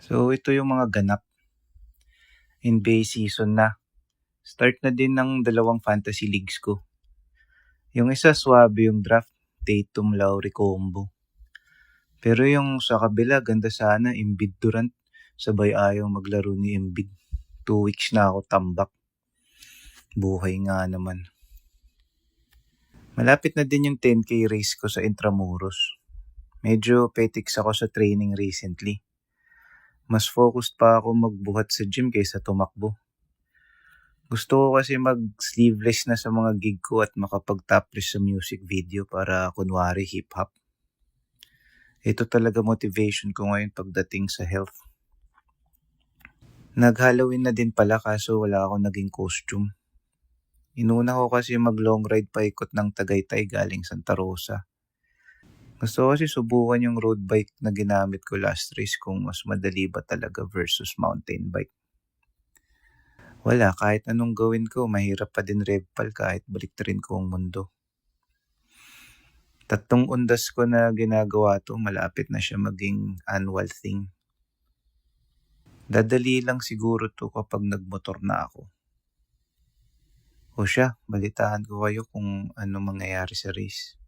So ito yung mga ganap. NBA season na. Start na din ng dalawang fantasy leagues ko. Yung isa swabe yung draft, Tatum Lowry combo. Pero yung sa kabila, ganda sana, Embiid Durant. Sabay ayaw maglaro ni Embiid. 2 weeks na ako tambak. Buhay nga naman. Malapit na din yung 10K race ko sa Intramuros. Medyo petiks ako sa training recently. Mas focused pa ako magbuhat sa gym kaysa tumakbo. Gusto ko kasi mag-sleeveless na sa mga gig ko at makapag-topless sa music video para kunwari hip-hop. Ito talaga motivation ko ngayon pagdating sa health. Nag-Halloween na din pala kaso wala akong naging costume. Inuna ko kasi mag-long ride paikot ng Tagaytay galing Santa Rosa. Gusto ko kasi subukan yung road bike na ginamit ko last race kung mas madali ba talaga versus mountain bike. Wala, kahit anong gawin ko, mahirap pa din revpal kahit baliktarin ko ang mundo. 3 undas ko na ginagawa to, malapit na siya maging annual thing. Dadali lang siguro to kapag nagmotor na ako. O siya, balitaan ko kayo kung ano mangyayari sa race.